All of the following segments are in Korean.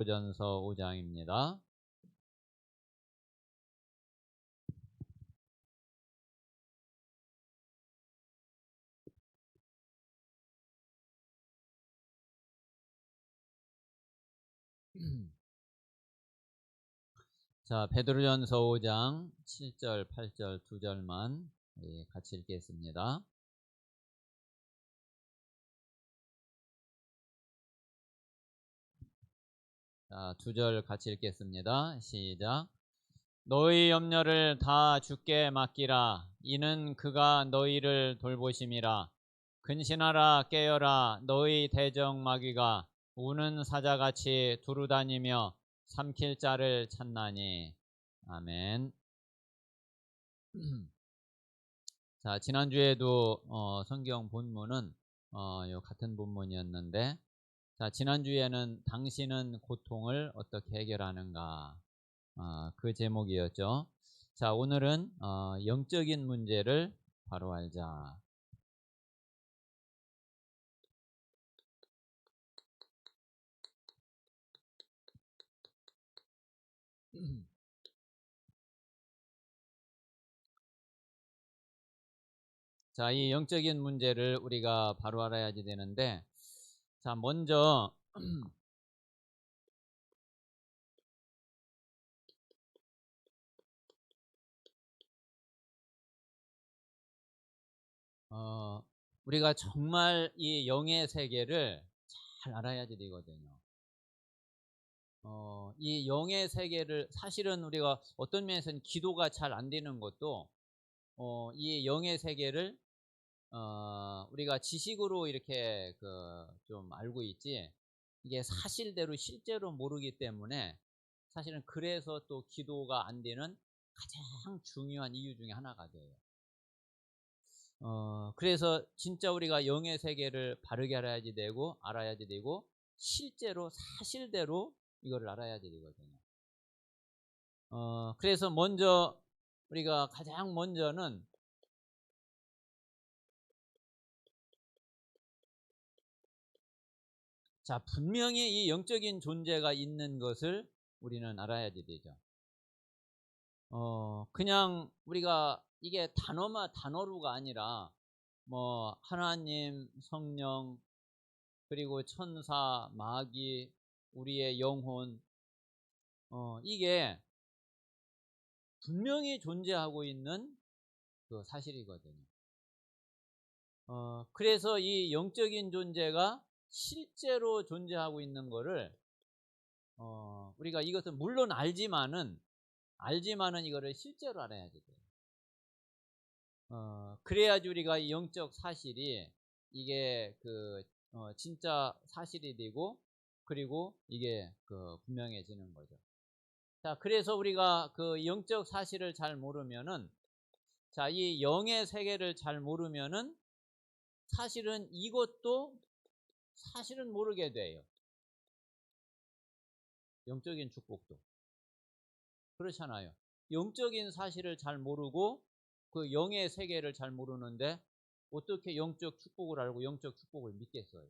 베드로전서 5장입니다. 자, 베드로전서 5장 7절, 8절 두 절만 같이 읽겠습니다. 자, 두 절 같이 읽겠습니다. 시작. 너희 염려를 다 주께 맡기라. 이는 그가 너희를 돌보심이라. 근신하라 깨어라. 너희 대적 마귀가 우는 사자같이 두루다니며 삼킬 자를 찾나니. 아멘. 자, 지난주에도 성경 본문은 요 같은 본문이었는데, 자, 지난주에는 당신은 고통을 어떻게 해결하는가, 그 제목이었죠. 자, 오늘은 영적인 문제를 바로 알자. 자, 이 영적인 문제를 우리가 바로 알아야지 되는데, 자, 먼저 우리가 정말 이 영의 세계를 잘 알아야지 되거든요. 이 영의 세계를 사실은 우리가 어떤 면에서는 기도가 잘 안 되는 것도 이 영의 세계를 우리가 지식으로 이렇게 좀 알고 있지, 이게 사실대로 실제로 모르기 때문에 사실은 그래서 또 기도가 안 되는 가장 중요한 이유 중에 하나가 돼요. 그래서 진짜 우리가 영의 세계를 바르게 알아야지 되고 실제로 사실대로 이거를 알아야지 되거든요. 그래서 먼저 우리가 가장 먼저는 자, 분명히 이 영적인 존재가 있는 것을 우리는 알아야지 되죠. 그냥 우리가 이게 단어로가 아니라 뭐 하나님, 성령, 그리고 천사, 마귀, 우리의 영혼, 이게 분명히 존재하고 있는 그 사실이거든요. 그래서 이 영적인 존재가 실제로 존재하고 있는 거를 우리가 이것은 물론 알지만은 이거를 실제로 알아야지 돼요. 그래야지 우리가 이 영적 사실이 이게 진짜 사실이 되고, 그리고 이게 분명해지는 거죠. 자, 그래서 우리가 그 영적 사실을 잘 모르면은, 자, 이 영의 세계를 잘 모르면은 사실은 이것도 사실은 모르게 돼요. 영적인 축복도 그렇잖아요. 영적인 사실을 잘 모르고 그 영의 세계를 잘 모르는데 어떻게 영적 축복을 알고 영적 축복을 믿겠어요?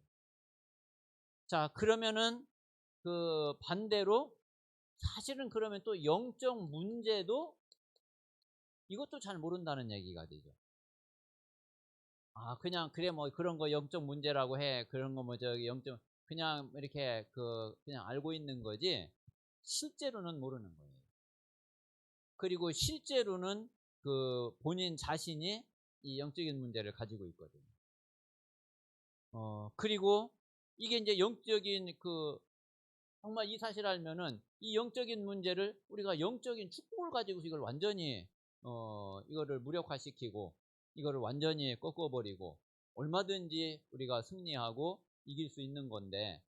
자, 그러면은 그 반대로 사실은 그러면 또 영적 문제도 이것도 잘 모른다는 얘기가 되죠. 그냥 그래 뭐 그런 거 영적 문제라고 해. 그런 거 뭐 저기 영적 그냥 이렇게 그냥 알고 있는 거지 실제로는 모르는 거예요. 그리고 실제로는 그 본인 자신이 이 영적인 문제를 가지고 있거든요. 그리고 이게 이제 영적인 정말 이 사실 알면은 이 영적인 문제를 우리가 영적인 축복을 가지고 이걸 완전히 이거를 무력화시키고 이거를 완전히 꺾어버리고 얼마든지 우리가 승리하고 이길 수 있는 건데,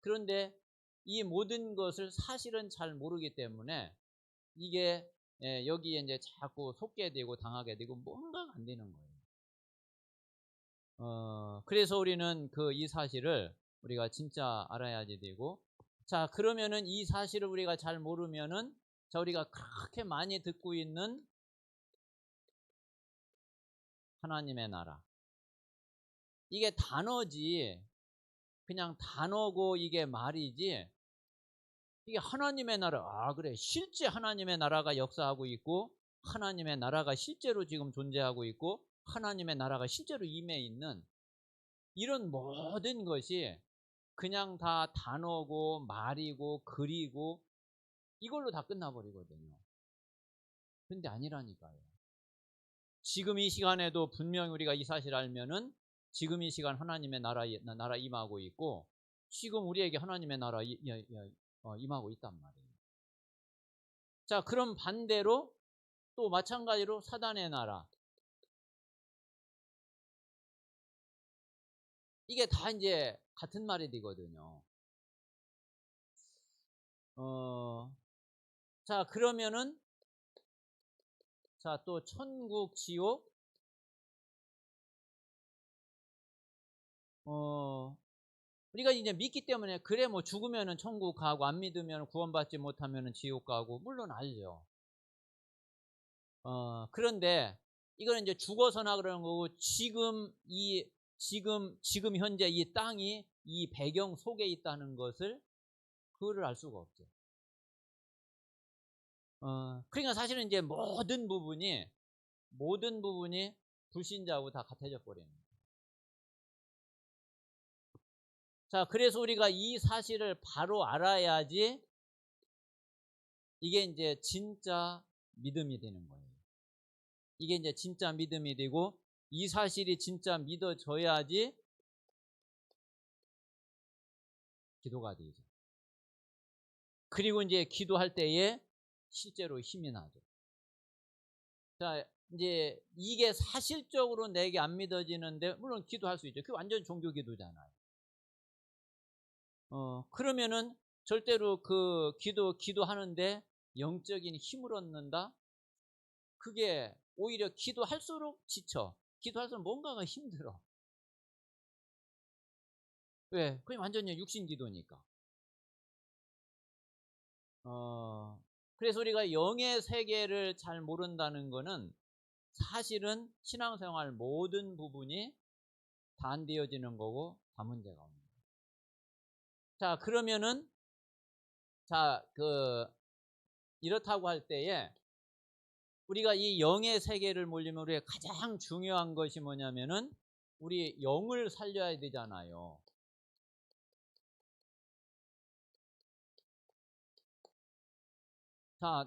그런데 이 모든 것을 사실은 잘 모르기 때문에 이게 여기에 이제 자꾸 속게 되고 당하게 되고 뭔가가 안 되는 거예요. 그래서 우리는 이 사실을 우리가 진짜 알아야지 되고, 자, 그러면은 이 사실을 우리가 잘 모르면은, 자, 우리가 그렇게 많이 듣고 있는 하나님의 나라, 이게 단어지, 그냥 단어고 이게 말이지 이게 하나님의 나라, 그래. 실제 하나님의 나라가 역사하고 있고, 하나님의 나라가 실제로 지금 존재하고 있고, 하나님의 나라가 실제로 임해 있는 이런 모든 것이 그냥 다 단어고 말이고 글이고 이걸로 다 끝나버리거든요. 근데 아니라니까요. 지금 이 시간에도 분명히 우리가 이 사실 알면은 지금 이 시간 하나님의 나라 임하고 있고, 지금 우리에게 하나님의 나라 임하고 있단 말이에요. 자, 그럼 반대로 또 마찬가지로 사단의 나라, 이게 다 이제 같은 말이 되거든요. 자, 그러면은 자, 또 천국, 지옥, 우리가 이제 믿기 때문에, 그래 뭐 죽으면은 천국 가고 안 믿으면 구원받지 못하면은 지옥 가고 물론 알죠. 그런데 이거는 이제 죽어서나 그러는 거고, 지금 현재 이 땅이 이 배경 속에 있다는 것을 그거를 알 수가 없죠. 그러니까 사실은 이제 모든 부분이 불신자하고 다 같아져 버리는 거예요. 자, 그래서 우리가 이 사실을 바로 알아야지 이게 이제 진짜 믿음이 되는 거예요. 이게 이제 진짜 믿음이 되고, 이 사실이 진짜 믿어져야지 기도가 되죠. 그리고 이제 기도할 때에 실제로 힘이 나죠. 자, 이제 이게 사실적으로 내게 안 믿어지는데, 물론 기도할 수 있죠. 그게 완전 종교 기도잖아요. 그러면은 절대로 그 기도하는데 영적인 힘을 얻는다? 그게 오히려 기도할수록 지쳐. 기도할수록 뭔가가 힘들어. 왜? 그게 완전히 육신 기도니까. 그래서 우리가 영의 세계를 잘 모른다는 거는 사실은 신앙생활 모든 부분이 다 안 되어지는 거고, 다 문제가 없는 거예요. 자, 그러면은 자, 이렇다고 할 때에 우리가 이 영의 세계를 모르면 우리의 가장 중요한 것이 뭐냐면은 우리 영을 살려야 되잖아요. 자,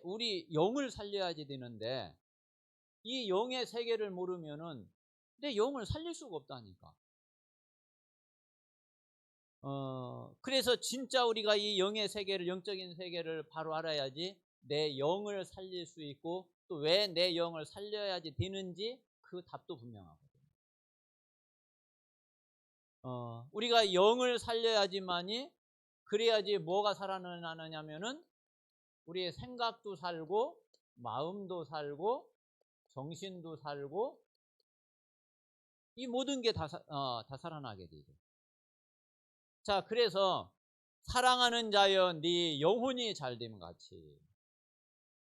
우리 영을 살려야지 되는데, 이 영의 세계를 모르면은 내 영을 살릴 수가 없다니까. 그래서 진짜 우리가 이 영의 세계를, 영적인 세계를 바로 알아야지 내 영을 살릴 수 있고, 또 왜 내 영을 살려야지 되는지 그 답도 분명하거든요. 우리가 영을 살려야지만이, 그래야지 뭐가 살아나느냐면은 우리의 생각도 살고, 마음도 살고, 정신도 살고, 이 모든 게 다 살아나게 되죠. 자, 그래서 사랑하는 자여 네 영혼이 잘됨 같이,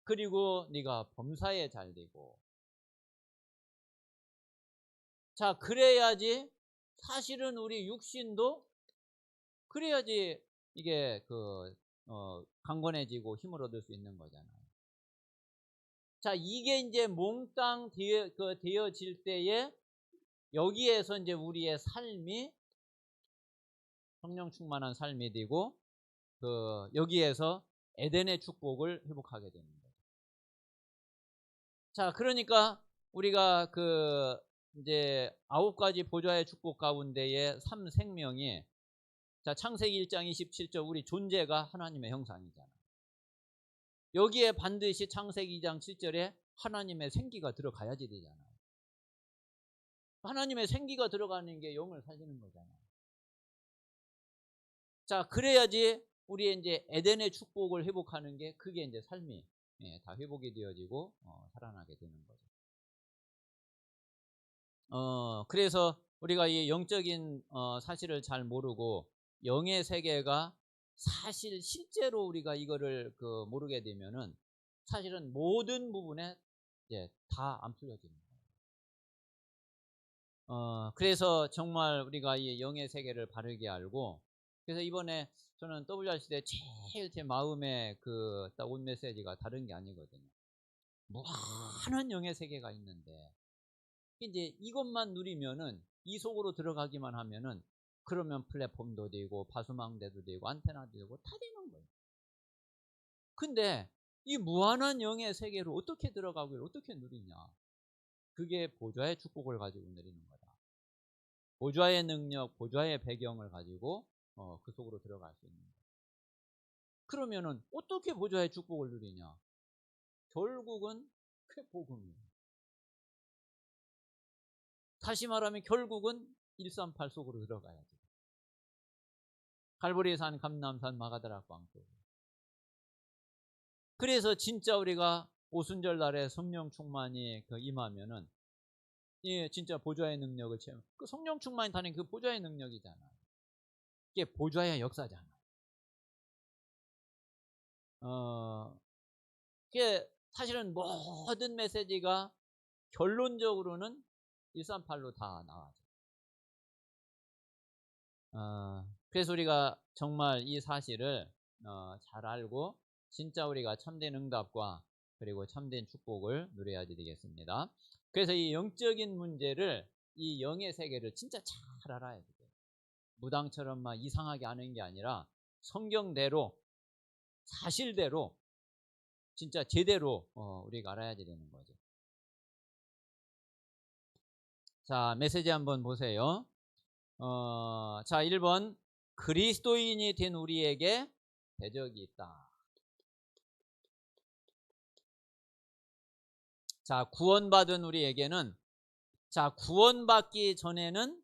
그리고 네가 범사에 잘되고. 자, 그래야지 사실은 우리 육신도, 그래야지 이게 강건해지고 힘을 얻을 수 있는 거잖아요. 자, 이게 이제 몽땅 되어질 때에 여기에서 이제 우리의 삶이 성령 충만한 삶이 되고, 여기에서 에덴의 축복을 회복하게 되는 거예요. 자, 그러니까 우리가 이제 9가지 보좌의 축복 가운데의 3생명이, 자, 창세기 1장 27절 우리 존재가 하나님의 형상이잖아요. 여기에 반드시 창세기 2장 7절에 하나님의 생기가 들어가야지 되잖아요. 하나님의 생기가 들어가는 게 영을 살리는 거잖아요. 자, 그래야지 우리의 이제 에덴의 축복을 회복하는 게, 그게 이제 삶이 다 회복이 되어지고 살아나게 되는 거죠. 그래서 우리가 이 영적인 사실을 잘 모르고 영의 세계가 사실 실제로 우리가 이거를 모르게 되면은 사실은 모든 부분에 이제 다 안 풀려지는 거예요. 그래서 정말 우리가 이 영의 세계를 바르게 알고 그래서 이번에 저는 WRC 때 제일 제 마음에 그 딱 온 메시지가 다른 게 아니거든요. 무한한 영의 세계가 있는데 이제 이것만 누리면은 이 속으로 들어가기만 하면은 그러면 플랫폼도 되고 파수망대도 되고 안테나도 되고 다 되는 거예요. 근데 이 무한한 영의 세계로 어떻게 들어가고 어떻게 누리냐? 그게 보좌의 축복을 가지고 누리는 거다. 보좌의 능력, 보좌의 배경을 가지고 그 속으로 들어갈 수 있는 거예요. 그러면은 어떻게 보좌의 축복을 누리냐? 결국은 그 복음이에요. 다시 말하면 결국은 138 속으로 들어가야지. 갈보리산, 감남산, 마가다락 광 속. 그래서 진짜 우리가 오순절 날에 성령 충만이 임하면은 예, 진짜 보좌의 능력을 체험. 그 성령 충만이 다는 그 보좌의 능력이잖아요. 이게 보좌의 역사잖아요. 그게 사실은 모든 메시지가 결론적으로는 138로 다 나와죠. 그래서 우리가 정말 이 사실을 잘 알고 진짜 우리가 참된 응답과 그리고 참된 축복을 누려야 되겠습니다. 그래서 이 영적인 문제를, 이 영의 세계를 진짜 잘 알아야 돼요. 무당처럼 막 이상하게 아는 게 아니라 성경대로 사실대로 진짜 제대로 우리가 알아야 되는 거죠. 자, 메시지 한번 보세요. 자, 1번 그리스도인이 된 우리에게 대적이 있다. 자, 구원받은 우리에게는, 자, 구원받기 전에는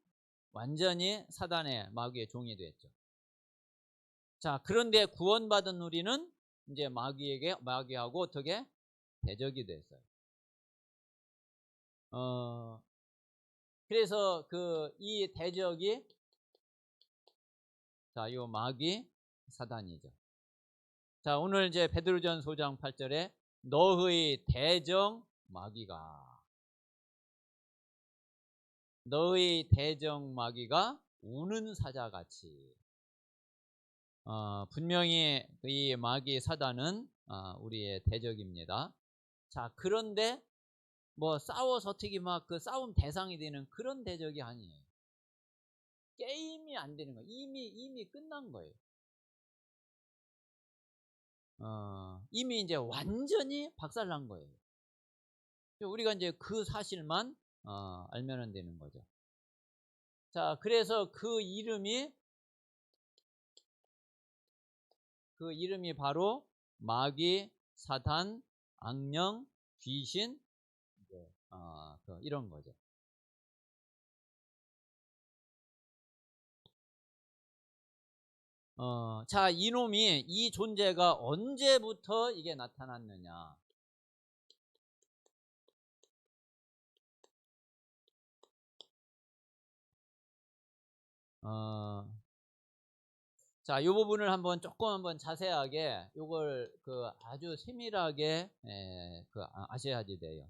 완전히 사단의 마귀의 종이 됐죠. 자, 그런데 구원받은 우리는 이제 마귀하고 어떻게 대적이 됐어요. 그래서 이 대적이, 자, 요 마귀 사단이죠. 자, 오늘 이제 베드로전 5장 8절에 너의 대적 마귀가, 너의 대적 마귀가 우는 사자같이. 분명히 이 마귀 사단은 우리의 대적입니다. 자, 그런데 뭐 싸워서 어떻게 막 그 싸움 대상이 되는 그런 대적이 아니에요. 게임이 안 되는 거예요. 이미 끝난 거예요. 이미 이제 완전히 박살난 거예요. 우리가 이제 그 사실만 알면 되는 거죠. 자, 그래서 그 이름이 바로 마귀, 사단, 악령, 귀신, 이런 거죠. 자, 이놈이, 이 존재가 언제부터 이게 나타났느냐? 자, 이 부분을 조금 자세하게, 요걸 아주 세밀하게 아셔야지 돼요.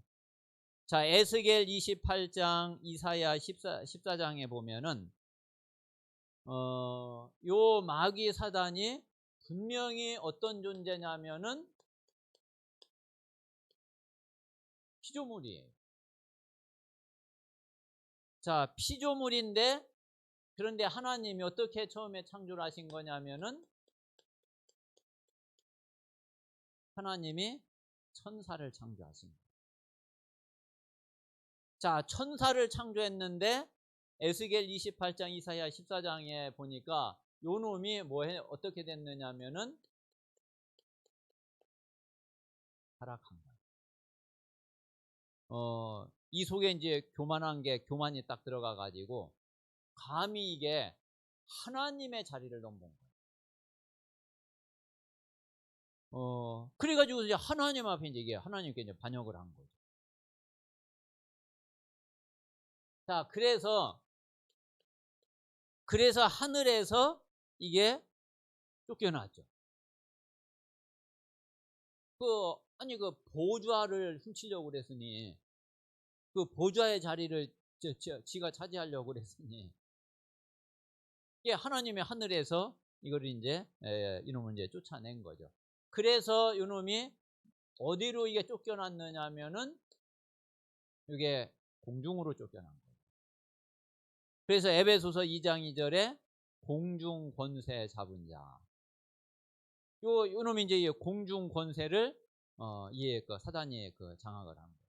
자, 에스겔 28장, 이사야 14장에 보면은 요 마귀 사단이 분명히 어떤 존재냐면은 피조물이에요. 자, 피조물인데, 그런데 하나님이 어떻게 처음에 창조를 하신 거냐면은 하나님이 천사를 창조하신 거예요. 자, 천사를 창조했는데 에스겔 28장, 이사야 14장에 보니까 요 놈이 어떻게 됐느냐면은 타락한 거예요. 이 속에 이제 교만이 딱 들어가 가지고 감히 이게 하나님의 자리를 넘본 거예요. 그래가지고 이제 하나님 앞에 이제 하나님께 이제 반역을 한 거죠. 자, 그래서 하늘에서 이게 쫓겨났죠. 그 보좌를 훔치려고 그랬으니, 그 보좌의 자리를 지가 차지하려고 그랬으니, 이게 하나님의 하늘에서 이걸 이제 이놈을 이제 쫓아낸 거죠. 그래서 이놈이 어디로 이게 쫓겨났느냐면은 이게 공중으로 쫓겨난 거예요. 그래서 에베소서 2장 2절에 공중 권세 잡은 자. 요놈이 이제 공중 권세를 사단이 장악을 한 거예요.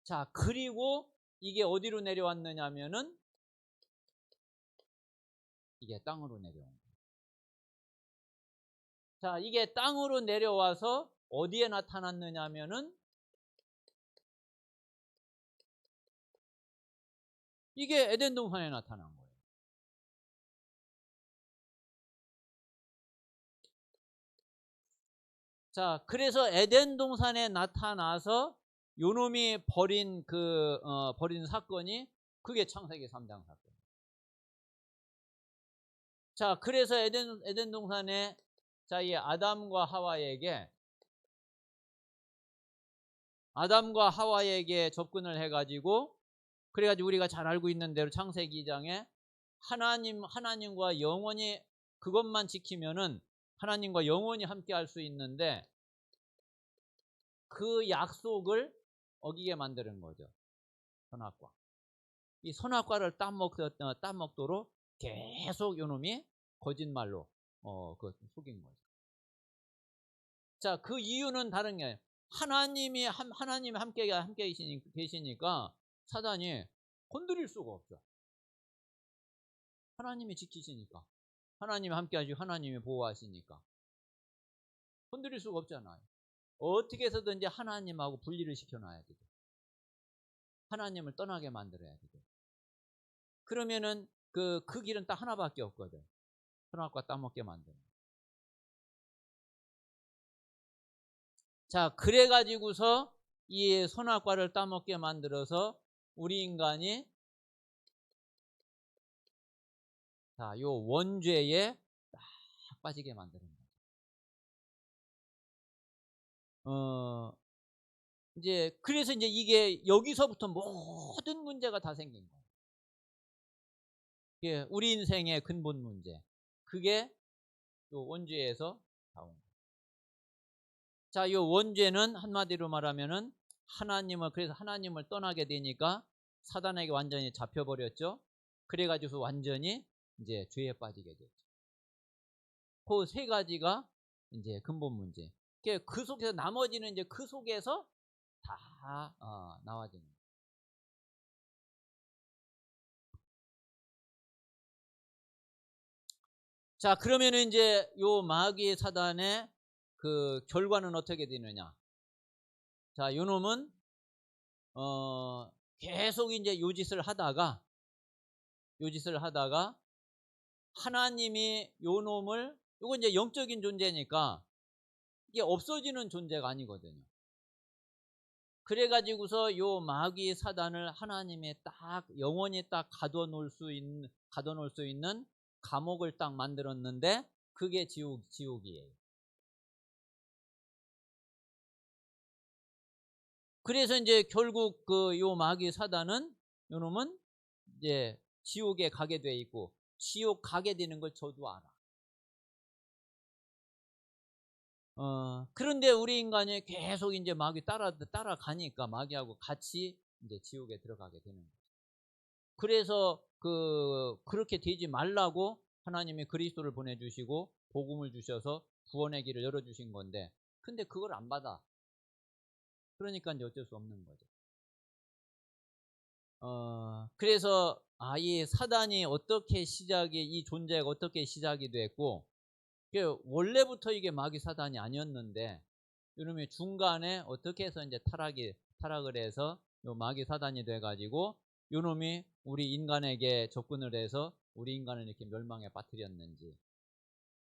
자, 그리고 이게 어디로 내려왔느냐면은 이게 땅으로 내려온 거예요. 자, 이게 땅으로 내려와서 어디에 나타났느냐면은 이게 에덴 동산에 나타난 거예요. 자, 그래서 에덴 동산에 나타나서 요놈이 벌인 벌인 사건이 그게 창세기 3장 사건. 자, 그래서 에덴 동산에 자, 이 아담과 하와에게 접근을 해가지고, 그래가지고 우리가 잘 알고 있는 대로 창세기 2장에 하나님과 영원히 그것만 지키면은 하나님과 영원히 함께 할 수 있는데 그 약속을 어기게 만드는 거죠. 선악과. 이 선악과를 따먹도록 계속 요놈이 거짓말로 속인 거죠. 자, 그 이유는 다른 게 아니에요. 하나님이 함께 계시니까 사단이 건드릴 수가 없죠. 하나님이 지키시니까. 하나님이 함께 하시고 하나님이 보호하시니까. 건드릴 수가 없잖아요. 어떻게 해서든지 하나님하고 분리를 시켜놔야 되죠. 하나님을 떠나게 만들어야 되죠. 그러면은 그 길은 딱 하나밖에 없거든. 선악과 따먹게 만드는. 자, 그래가지고서 이 선악과를 따먹게 만들어서 우리 인간이 자, 요 원죄에 딱 빠지게 만드는 거죠. 그래서 이제 이게 여기서부터 모든 문제가 다 생긴 거예요. 이게 우리 인생의 근본 문제. 그게 요 원죄에서 나온 거예요. 자, 요 원죄는 한마디로 말하면은 그래서 하나님을 떠나게 되니까 사단에게 완전히 잡혀버렸죠. 그래가지고 완전히 이제 죄에 빠지게 됐죠. 그 세 가지가 이제 근본 문제. 그 속에서 나머지는 이제 그 속에서 다 나와지는 거예요. 자, 그러면은 이제 요 마귀 사단의 그 결과는 어떻게 되느냐? 자, 요 놈은 계속 이제 요 짓을 하다가 하나님이 요 놈을, 요건 이제 영적인 존재니까 이게 없어지는 존재가 아니거든요. 그래가지고서 요 마귀 사단을 하나님이 딱 영원히 딱 가둬놓을 수 있는 감옥을 딱 만들었는데 그게 지옥이에요. 그래서 이제 결국 요 마귀 사단은 요 놈은 이제 지옥에 가게 돼 있고, 지옥 가게 되는 걸 저도 알아. 그런데 우리 인간이 계속 이제 마귀 따라가니까 마귀하고 같이 이제 지옥에 들어가게 되는 거죠. 그래서 그렇게 되지 말라고 하나님이 그리스도를 보내주시고 복음을 주셔서 구원의 길을 열어주신 건데, 근데 그걸 안 받아. 그러니까 이제 어쩔 수 없는 거죠. 그래서 이 사단이 이 존재가 어떻게 시작이 됐고, 원래부터 이게 마귀 사단이 아니었는데 이놈이 중간에 어떻게 해서 이제 타락을 해서 요 마귀 사단이 돼가지고 요놈이 우리 인간에게 접근을 해서 우리 인간을 이렇게 멸망에 빠뜨렸는지,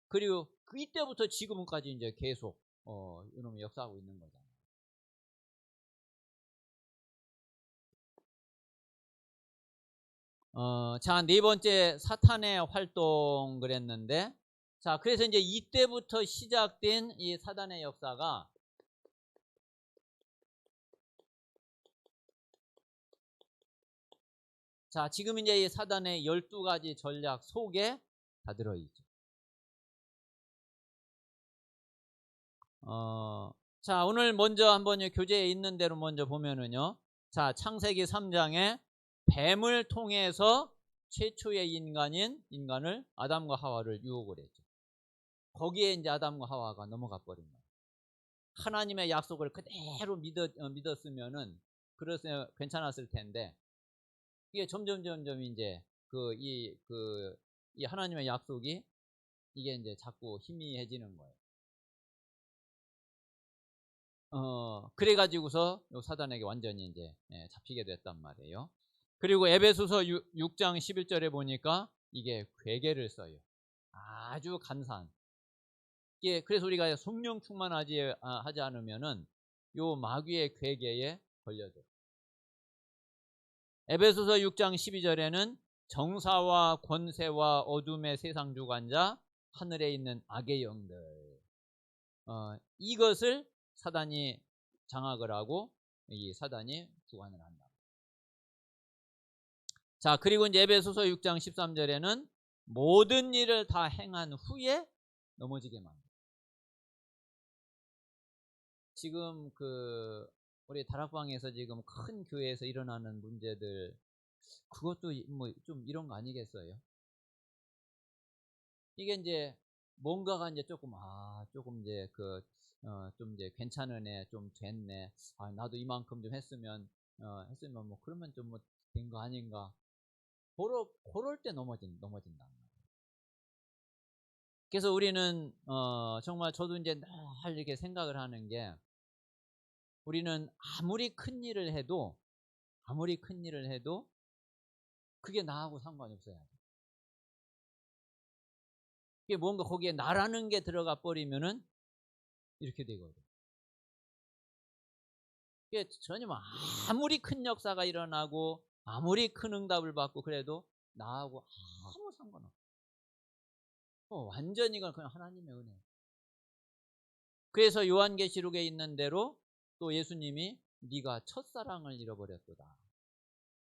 그리고 이때부터 지금까지 이제 계속 요놈이 역사하고 있는 거잖아요. 자, 네 번째 사탄의 활동 그랬는데, 자, 그래서 이제 이때부터 시작된 이 사단의 역사가 자, 지금 이제 이 사단의 12가지 전략 속에 다 들어있죠. 자, 오늘 먼저 한번 교재에 있는 대로 먼저 보면은요. 자, 창세기 3장에 뱀을 통해서 최초의 인간을 아담과 하와를 유혹을 했죠. 거기에 이제 아담과 하와가 넘어가 버린 거예요. 하나님의 약속을 그대로 믿었으면은 그래서 괜찮았을 텐데, 이게 점점 이제 이 하나님의 약속이 이게 이제 자꾸 희미해지는 거예요. 그래가지고서 사단에게 완전히 이제 잡히게 됐단 말이에요. 그리고 에베소서 6장 11절에 보니까 이게 괴계를 써요. 아주 간사한. 예, 그래서 우리가 성령 충만하지 않으면은 요 마귀의 괴계에 걸려져. 에베소서 6장 12절에는 정사와 권세와 어둠의 세상 주관자, 하늘에 있는 악의 영들, 이것을 사단이 장악을 하고 이 사단이 주관을 한다. 자, 그리고 이제 에베소서 6장 13절에는 모든 일을 다 행한 후에 넘어지게 만든다. 지금 우리 다락방에서 지금 큰 교회에서 일어나는 문제들, 그것도 뭐 좀 이런 거 아니겠어요? 이게 이제 뭔가가 이제 조금 이제 좀 이제 괜찮으네, 좀 됐네, 나도 이만큼 좀 했으면 뭐 그러면 좀 뭐 된 거 아닌가, 그럴 때 넘어진다. 그래서 우리는 정말 저도 이제 늘 이렇게 생각을 하는 게, 우리는 아무리 큰 일을 해도 그게 나하고 상관이 없어야 돼. 그게 뭔가 거기에 나라는 게 들어가 버리면은 이렇게 되거든. 그게 전혀 뭐 아무리 큰 역사가 일어나고 아무리 큰 응답을 받고 그래도 나하고 아무 상관없어. 완전히 이건 그냥 하나님의 은혜. 그래서 요한계시록에 있는 대로 또 예수님이 네가 첫사랑을 잃어버렸도다.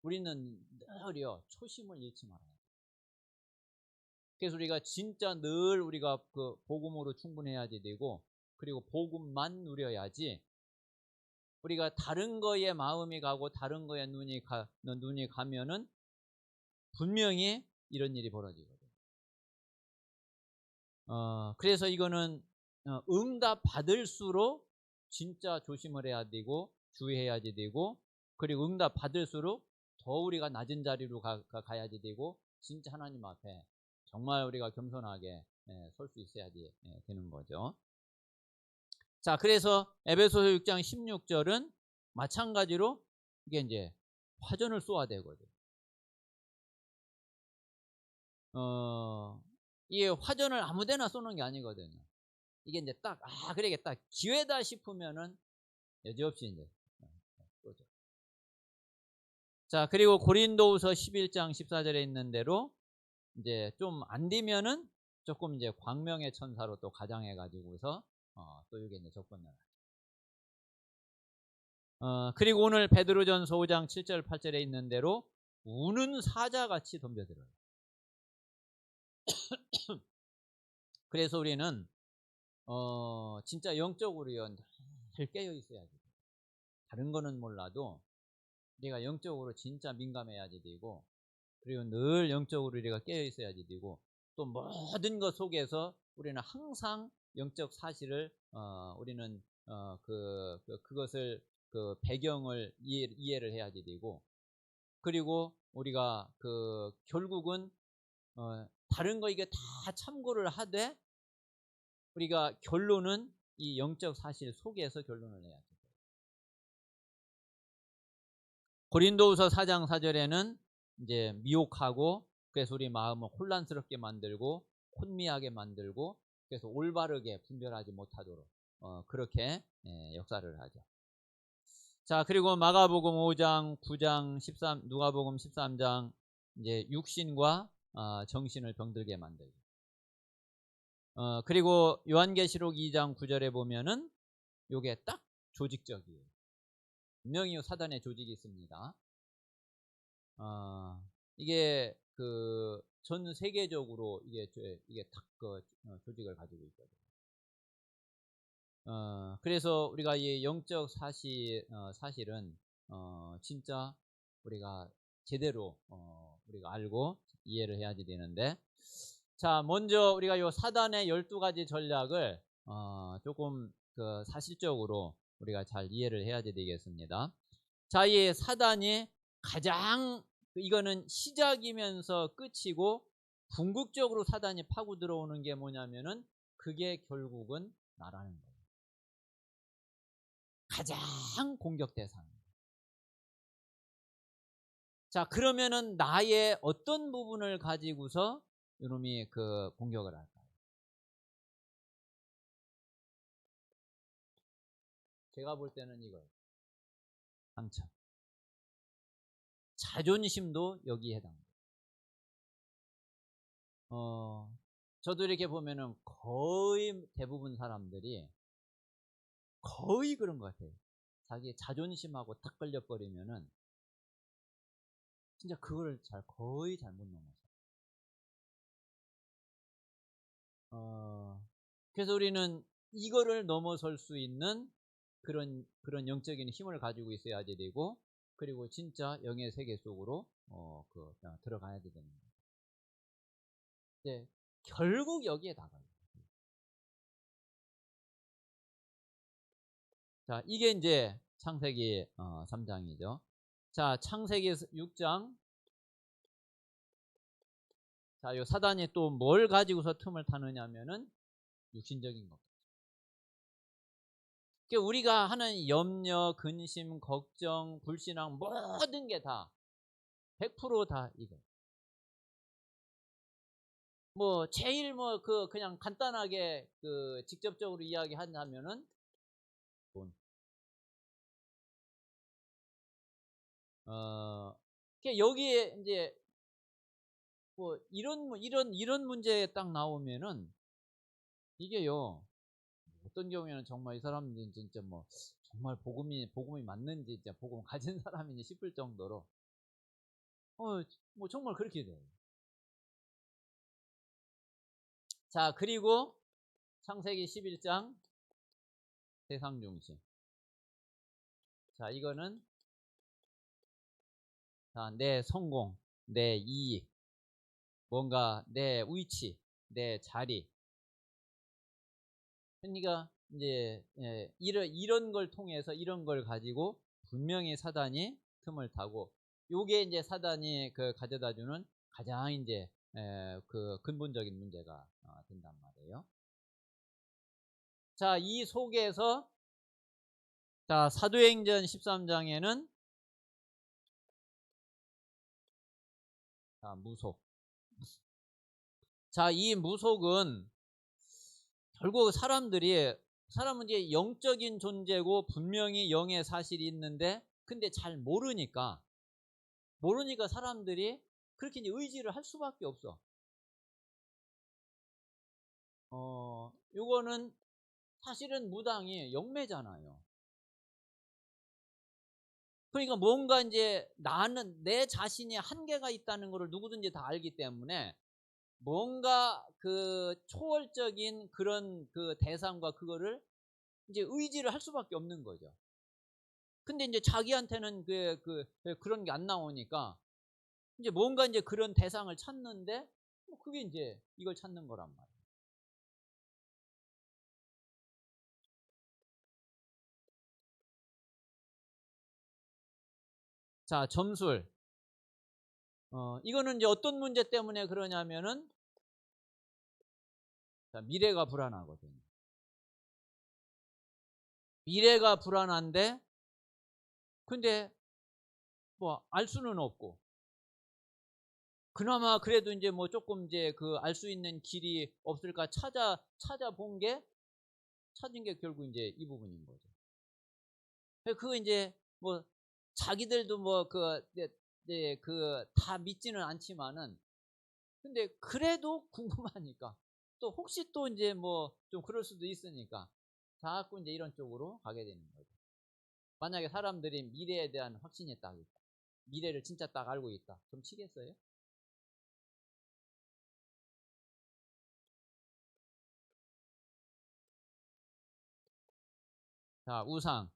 우리는 늘요 초심을 잃지 말아야 돼. 그래서 우리가 진짜 늘 우리가 그 복음으로 충분해야지 되고, 그리고 복음만 누려야지, 우리가 다른 거에 마음이 가고 다른 거에 눈이 가면은 분명히 이런 일이 벌어지거든. 그래서 이거는 응답 받을수록 진짜 조심을 해야 되고 주의해야지 되고, 그리고 응답 받을수록 더 우리가 낮은 자리로 가야지 되고, 진짜 하나님 앞에 정말 우리가 겸손하게 설 수 있어야지 되는 거죠. 자, 그래서 에베소서 6장 16절은 마찬가지로 이게 이제 화전을 쏘아야 되거든. 이 화전을 아무데나 쏘는 게 아니거든요. 이게 이제 그래 딱 기회다 싶으면은 여지없이 이제 쏘죠. 자, 그리고 고린도후서 11장 14절에 있는 대로 이제 좀 안 되면은 조금 이제 광명의 천사로 또 가장해 가지고서 또 이게 이제 접근을 하죠. 그리고 오늘 베드로전서 5장 7절 8절에 있는 대로 우는 사자같이 덤벼들어요. 그래서 우리는 진짜 영적으로요 늘 깨어 있어야지. 다른 거는 몰라도 우리가 영적으로 진짜 민감해야지 되고, 그리고 늘 영적으로 우리가 깨어 있어야지 되고, 또 모든 것 속에서 우리는 항상 영적 사실을 우리는 그것을 배경을 이해를 해야지 되고, 그리고 우리가 결국은 다른 거 이게 다 참고를 하되 우리가 결론은 이 영적 사실 속에서 결론을 내야 돼. 고린도후서 4장 4절에는 이제 미혹하고, 그래서 우리 마음을 혼란스럽게 만들고 혼미하게 만들고, 그래서 올바르게 분별하지 못하도록 그렇게 역사를 하죠. 자, 그리고 마가복음 5장, 9장, 누가복음 13장 이제 육신과 정신을 병들게 만들죠. 그리고 요한계시록 2장 9절에 보면은 요게 딱 조직적이에요. 분명히 사단의 조직이 있습니다. 이게 그 전 세계적으로 이게 탁 조직을 가지고 있거든요. 그래서 우리가 이 영적 사실은 진짜 우리가 제대로 우리가 알고 이해를 해야지 되는데, 자, 먼저 우리가 요 사단의 12가지 전략을 조금 그 사실적으로 우리가 잘 이해를 해야지 되겠습니다. 자, 이 사단이 가장 이거는 시작이면서 끝이고, 궁극적으로 사단이 파고 들어오는 게 뭐냐면은 그게 결국은 나라는 거예요. 가장 공격 대상. 자, 그러면은 나의 어떤 부분을 가지고서 이놈이 그 공격을 할까요? 제가 볼 때는 이거예요. 상처. 자존심도 여기에 해당합니다. 저도 이렇게 보면은 거의 대부분 사람들이 거의 그런 것 같아요. 자기 자존심하고 딱 걸려버리면은 진짜 그거를 거의 잘못 넘어서. 그래서 우리는 이거를 넘어설 수 있는 그런 영적인 힘을 가지고 있어야지 되고, 그리고 진짜 영의 세계 속으로 들어가야 되는 거예요. 네, 결국 여기에 나가요. 자, 이게 이제 창세기 3장이죠. 자, 창세기 6장. 자, 요 사단이 또 뭘 가지고서 틈을 타느냐면은 육신적인 것. 그러니까 우리가 하는 염려, 근심, 걱정, 불신앙 모든 게 다 100% 이거. 뭐 제일 그냥 간단하게 직접적으로 이야기한다면은 돈. 그러니까 여기에 이제 뭐 이런 문제에 딱 나오면은 이게요. 어떤 경우에는 정말 이 사람들이 진짜 뭐 정말 복음이 맞는지, 진짜 복음 가진 사람인지 싶을 정도로 뭐 정말 그렇게 돼요. 자, 그리고 창세기 11장 세상 중심. 자, 이거는 내 성공, 내 이익, 뭔가 내 위치, 내 자리. 그러니까 이제 이런 걸 통해서 이런 걸 가지고 분명히 사단이 틈을 타고, 요게 이제 사단이 가져다주는 가장 이제 그 근본적인 문제가 된단 말이에요. 자, 이 속에서 자, 사도행전 13장에는 자, 무속. 자, 이 무속은 결국 사람은 이제 영적인 존재고 분명히 영의 사실이 있는데, 근데 잘 모르니까 사람들이 그렇게 이제 의지를 할 수밖에 없어. 요거는 사실은 무당이 영매잖아요. 그러니까 뭔가 이제 내 자신이 한계가 있다는 것을 누구든지 다 알기 때문에 뭔가 그 초월적인 그런 대상과 그거를 이제 의지를 할 수밖에 없는 거죠. 근데 이제 자기한테는 그런 게 안 나오니까 이제 뭔가 이제 그런 대상을 찾는데, 그게 이제 이걸 찾는 거란 말이에요. 자, 점술. 이거는 이제 어떤 문제 때문에 그러냐면은, 자, 미래가 불안하거든요. 미래가 불안한데, 근데 뭐 알 수는 없고, 그나마 그래도 이제 뭐 조금 이제 알 수 있는 길이 없을까 찾은 게 결국 이제 이 부분인 거죠. 그거 이제 뭐 자기들도 다 믿지는 않지만은, 근데 그래도 궁금하니까, 또 혹시 또 이제 뭐 좀 그럴 수도 있으니까 자꾸 이제 이런 쪽으로 가게 되는 거죠. 만약에 사람들이 미래에 대한 확신이 딱 있다. 미래를 진짜 딱 알고 있다. 좀 치겠어요? 자, 우상.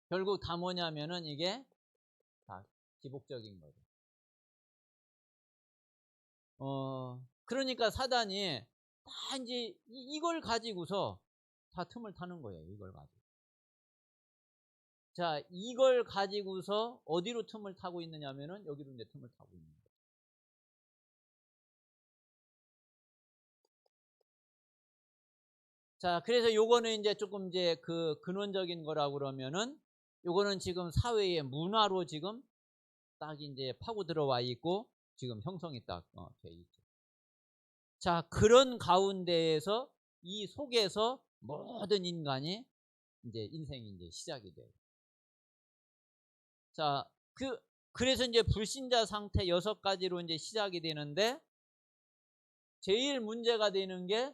결국 다 뭐냐면은 이게 다 기복적인 거죠. 그러니까 사단이 다 이제 이걸 가지고서 다 틈을 타는 거예요. 이걸 가지고. 자, 이걸 가지고서 어디로 틈을 타고 있느냐면은 여기로 이제 틈을 타고 있는 거예요. 자, 그래서 요거는 이제 조금 이제 그 근원적인 거라고 그러면은 요거는 지금 사회의 문화로 지금 딱 이제 파고 들어와 있고 지금 형성이 딱 돼 있죠. 자, 그런 가운데에서 이 속에서 모든 인간이 이제 인생이 이제 시작이 돼요. 자, 그래서 이제 불신자 상태 6가지로 이제 시작이 되는데 제일 문제가 되는 게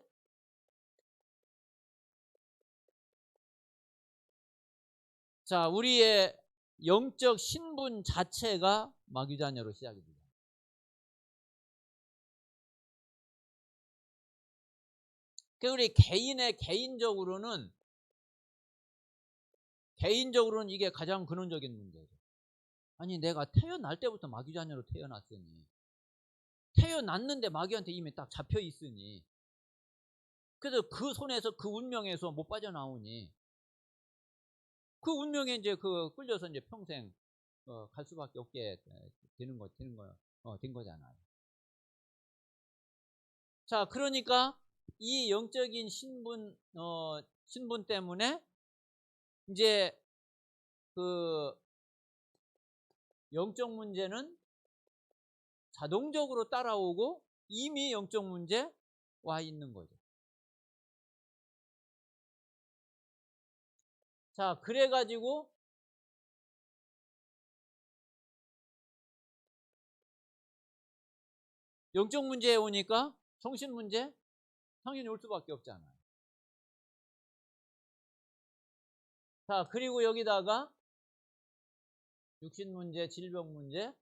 자, 우리의 영적 신분 자체가 마귀자녀로 시작이 돼요. 그러니까 우리 개인적으로는 이게 가장 근원적인 문제죠. 아니, 내가 태어날 때부터 마귀자녀로 태어났으니, 태어났는데 마귀한테 이미 딱 잡혀 있으니, 그래서 그 손에서 그 운명에서 못 빠져나오니, 그 운명에 이제 끌려서 이제 평생 갈 수밖에 없게 된 거잖아요. 자, 그러니까 이 영적인 신분 때문에 이제 그 영적 문제는 자동적으로 따라오고 이미 영적 문제 와 있는 거죠. 자, 그래가지고 영적 문제에 오니까 정신 문제 당연히 올 수밖에 없잖아요. 자, 그리고 여기다가 육신 문제, 질병 문제,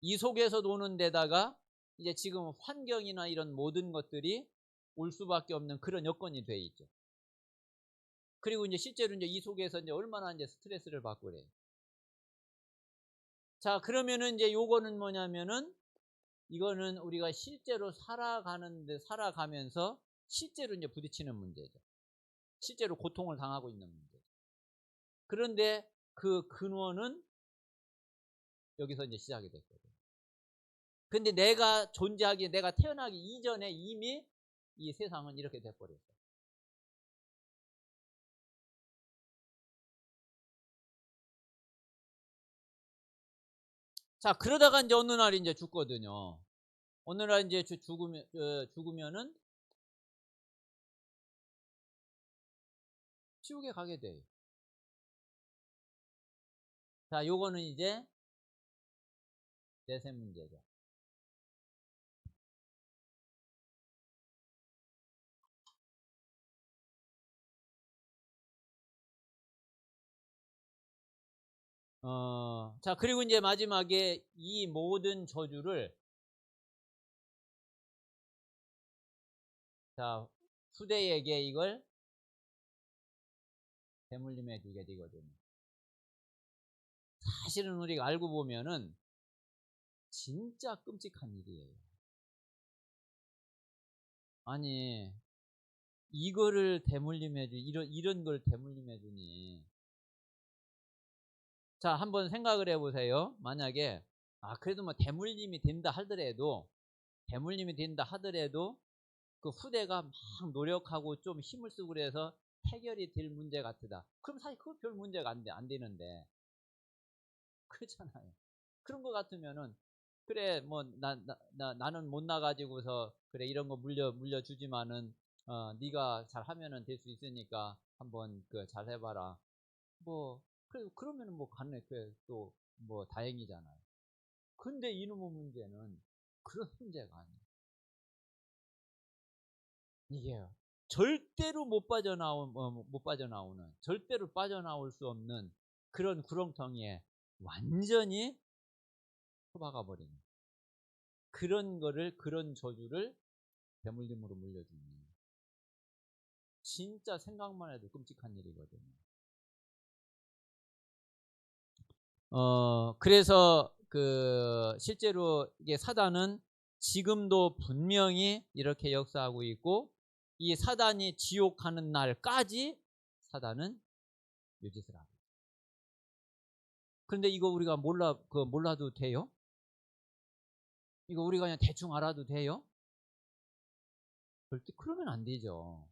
이 속에서 노는 데다가 이제 지금 환경이나 이런 모든 것들이 올 수밖에 없는 그런 여건이 돼 있죠. 그리고 이제 실제로 이제 이 속에서 이제 얼마나 이제 스트레스를 받고 그래요. 자, 그러면은 이제 요거는 뭐냐면은 이거는 우리가 실제로 살아가면서 실제로 이제 부딪히는 문제죠. 실제로 고통을 당하고 있는 문제죠. 그런데 그 근원은 여기서 이제 시작이 됐거든요. 근데 내가 태어나기 이전에 이미 이 세상은 이렇게 돼버렸어요. 자, 그러다가 이제 어느 날 이제 죽거든요. 어느 날 이제 죽으면은 지옥에 가게 돼요. 자, 요거는 이제 내세 문제죠. 자, 그리고 이제 마지막에 이 모든 저주를 자, 후대에게 이걸 대물림해 주게 되거든요. 사실은 우리가 알고 보면은 진짜 끔찍한 일이에요. 아니, 이거를 이런 걸 대물림해 주니. 자, 한번 생각을 해보세요. 만약에, 그래도 뭐 대물림이 된다 하더라도, 그 후대가 막 노력하고 좀 힘을 쓰고 그래서 해결이 될 문제 같으다. 그럼 사실 그거 별 문제가 안 되는데. 그렇잖아요. 그런 거 같으면은, 그래, 뭐, 나는 못 나가지고서, 그래, 이런 거 물려주지만은, 네가 잘 하면은 될 수 있으니까 한번 잘 해봐라. 뭐, 그러면은 뭐, 또, 뭐, 다행이잖아요. 근데 이놈의 문제는 그런 문제가 아니에요. 이게 절대로 못 빠져나오는, 절대로 빠져나올 수 없는 그런 구렁텅이에 완전히 쳐박아 버리는 그런 거를, 그런 저주를 대물림으로 물려주는, 진짜 생각만 해도 끔찍한 일이거든요. 그래서 실제로 이게 사단은 지금도 분명히 이렇게 역사하고 있고, 이 사단이 지옥 가는 날까지 사단은 유짓을 하고. 그런데 이거 우리가 몰라도 돼요? 이거 우리가 그냥 대충 알아도 돼요? 절대 그러면 안 되죠.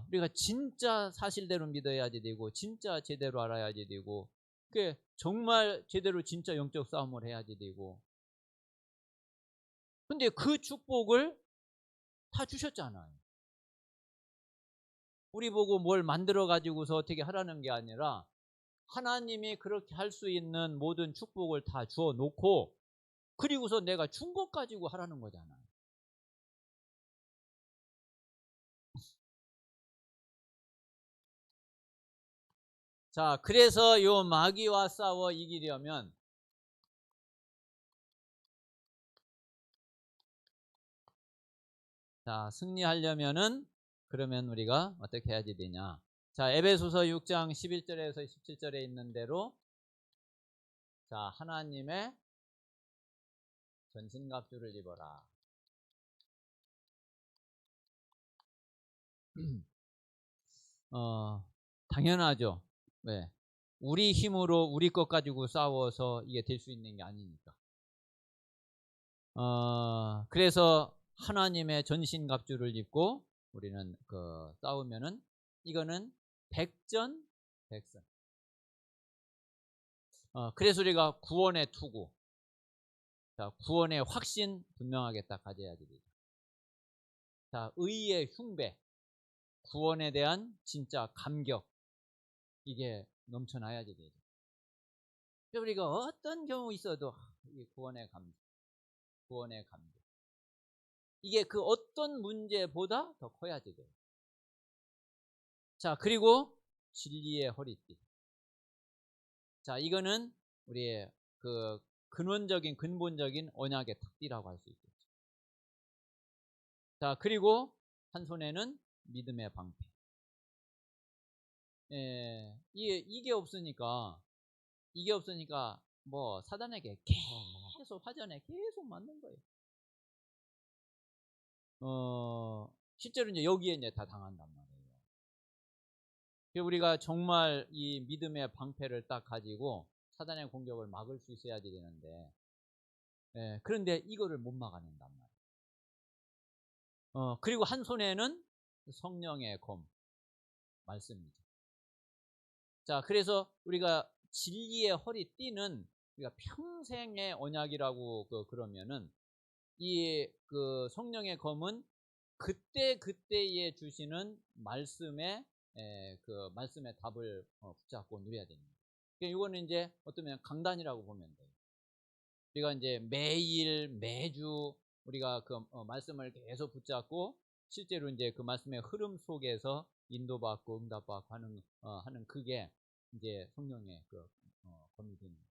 우리가 진짜 사실대로 믿어야지 되고, 진짜 제대로 알아야지 되고, 그게 정말 제대로 진짜 영적 싸움을 해야지 되고. 근데 그 축복을 다 주셨잖아요. 우리 보고 뭘 만들어 가지고서 어떻게 하라는 게 아니라, 하나님이 그렇게 할 수 있는 모든 축복을 다 주어 놓고, 그리고서 내가 준 것 가지고 하라는 거잖아요. 자, 그래서 요 마귀와 싸워 이기려면, 자, 승리하려면은, 그러면 우리가 어떻게 해야지 되냐. 자, 에베소서 6장 11절에서 17절에 있는 대로, 자, 하나님의 전신갑주를 입어라. 당연하죠. 왜? 우리 힘으로 우리 것 가지고 싸워서 이게 될 수 있는 게 아니니까. 그래서 하나님의 전신갑주를 입고 우리는 싸우면은, 이거는 백전백선. 그래서 우리가 구원의 투구, 자, 구원의 확신 분명하게 딱 가져야지 되죠. 자, 의의 흉배, 구원에 대한 진짜 감격, 이게 넘쳐나야지 되죠. 우리가 어떤 경우 있어도 이 구원의 감격, 구원의 감격, 이게 그 어떤 문제보다 더 커야지 돼요. 자, 그리고 진리의 허리띠. 자, 이거는 우리의 근원적인, 근본적인 언약의 탁띠라고 할 수 있겠죠. 자, 그리고 한 손에는 믿음의 방패. 이게 없으니까 뭐 사단에게 계속 화전에 계속 맞는 거예요. 실제로 이제 여기에 이제 다 당한단 말이에요. 우리가 정말 이 믿음의 방패를 딱 가지고 사단의 공격을 막을 수 있어야지 되는데, 그런데 이거를 못 막아낸단 말이에요. 그리고 한 손에는 성령의 검, 말씀이죠. 자, 그래서 우리가 진리의 허리띠는 우리가 평생의 언약이라고 그러면은, 이 성령의 검은 그때에 주시는 말씀의 말씀의 답을 붙잡고 누려야 됩니다. 그러니까 이거는 이제 어쩌면 강단이라고 보면 돼요. 우리가 이제 매일 매주 우리가 말씀을 계속 붙잡고, 실제로 이제 그 말씀의 흐름 속에서 인도받고 응답받고 하는 그게 이제 성령의 검이 됩니다.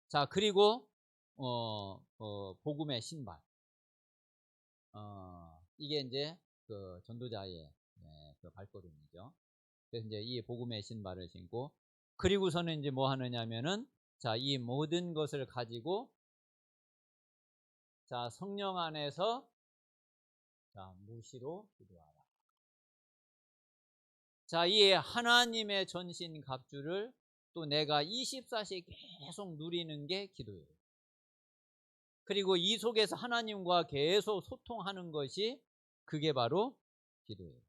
자, 그리고 복음의 신발. 이게 이제 전도자의 발걸음이죠. 그래서 이제 이 복음의 신발을 신고, 그리고서는 이제 뭐 하느냐면은, 자, 이 모든 것을 가지고, 자, 성령 안에서, 자, 무시로 기도하라. 자, 이 하나님의 전신 갑주를 또 내가 24시 계속 누리는 게 기도예요. 그리고 이 속에서 하나님과 계속 소통하는 것이, 그게 바로 기도예요.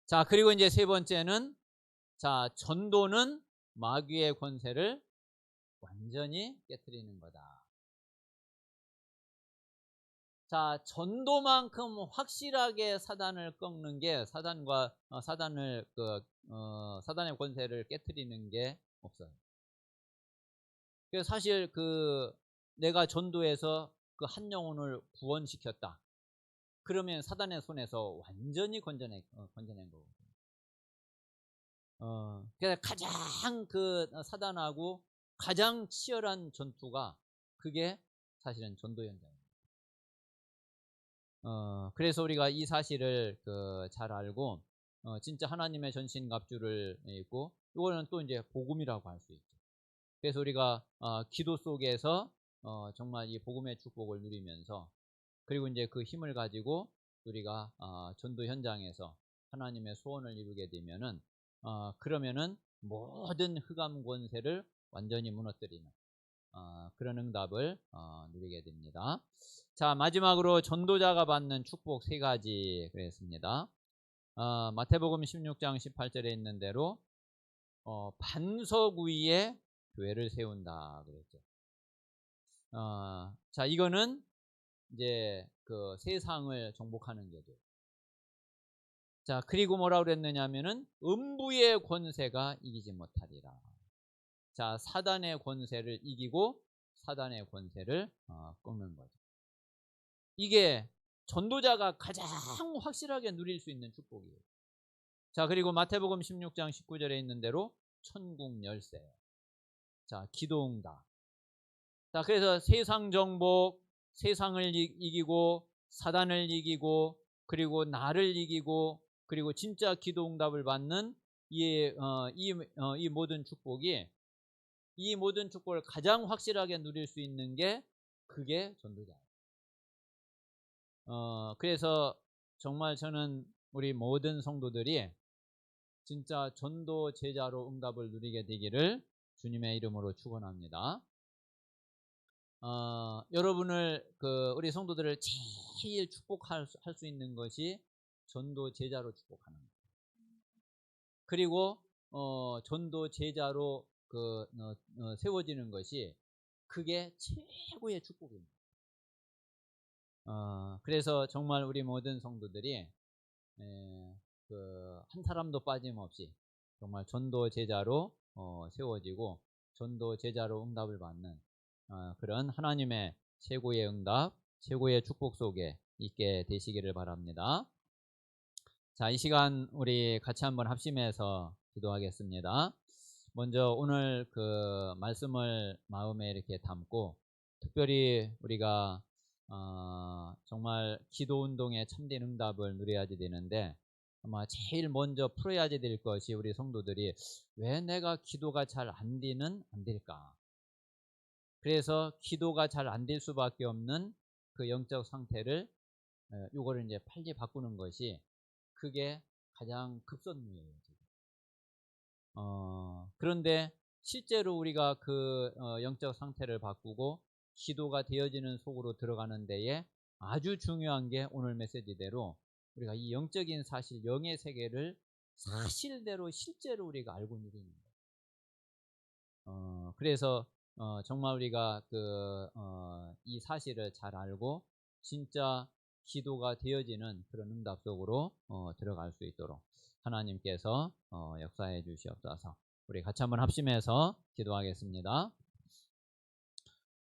자, 그리고 이제 세 번째는, 자, 전도는 마귀의 권세를 완전히 깨트리는 거다. 자, 전도만큼 확실하게 사단을 꺾는 게, 사단의 권세를 깨트리는 게 없어요. 그래서 사실 내가 전도해서 한 영혼을 구원시켰다, 그러면 사단의 손에서 완전히 건져낸 거거든요. 그래서 가장 사단하고 가장 치열한 전투가 그게 사실은 전도 현장입니다. 그래서 우리가 이 사실을 잘 알고 진짜 하나님의 전신갑주를 입고, 이거는 또 이제 복음이라고 할 수 있죠. 그래서 우리가 기도 속에서 정말 이 복음의 축복을 누리면서, 그리고 이제 그 힘을 가지고 우리가 전도 현장에서 하나님의 소원을 이루게 되면은 그러면은 모든 흑암 권세를 완전히 무너뜨리는 그런 응답을 누리게 됩니다. 자, 마지막으로 전도자가 받는 축복 3가지 그랬습니다. 마태복음 16장 18절에 있는 대로 반석 위에 교회를 세운다 그랬죠. 자, 이거는 이제 그 세상을 정복하는 거죠. 자, 그리고 뭐라고 그랬느냐면은 음부의 권세가 이기지 못하리라. 자, 사단의 권세를 이기고 사단의 권세를 꺾는 거죠. 이게 전도자가 가장 확실하게 누릴 수 있는 축복이에요. 자, 그리고 마태복음 16장 19절에 있는 대로 천국 열쇠. 자, 기도응답. 자, 그래서 세상 정복, 세상을 이기고 사단을 이기고 그리고 나를 이기고 그리고 진짜 기도응답을 받는 이 모든 축복이, 이 모든 축복을 가장 확실하게 누릴 수 있는 게 그게 전도자예요. 그래서 정말 저는 우리 모든 성도들이 진짜 전도 제자로 응답을 누리게 되기를 주님의 이름으로 축원합니다. 여러분을 우리 성도들을 제일 축복할 수 있는 것이 전도 제자로 축복하는 거예요. 그리고 전도 제자로 세워지는 것이 그게 최고의 축복입니다. 그래서 정말 우리 모든 성도들이 한 사람도 빠짐없이 정말 전도 제자로 세워지고 전도 제자로 응답을 받는 그런 하나님의 최고의 응답, 최고의 축복 속에 있게 되시기를 바랍니다. 자, 이 시간 우리 같이 한번 합심해서 기도하겠습니다. 먼저 오늘 말씀을 마음에 이렇게 담고, 특별히 우리가 정말 기도 운동에 참된 응답을 누려야지 되는데, 아마 제일 먼저 풀어야지 될 것이 우리 성도들이 왜 내가 기도가 잘 안 될까? 그래서 기도가 잘 안 될 수밖에 없는 그 영적 상태를 요거를 이제 빨리 바꾸는 것이 그게 가장 급선무예요. 그런데 실제로 우리가 영적 상태를 바꾸고 기도가 되어지는 속으로 들어가는 데에 아주 중요한 게 오늘 메시지대로 우리가 이 영적인 사실, 영의 세계를 사실대로 실제로 우리가 알고 누리는 거예요. 그래서 정말 우리가 이 사실을 잘 알고 진짜 기도가 되어지는 그런 응답 속으로 들어갈 수 있도록 하나님께서 역사해 주시옵소서. 우리 같이 한번 합심해서 기도하겠습니다.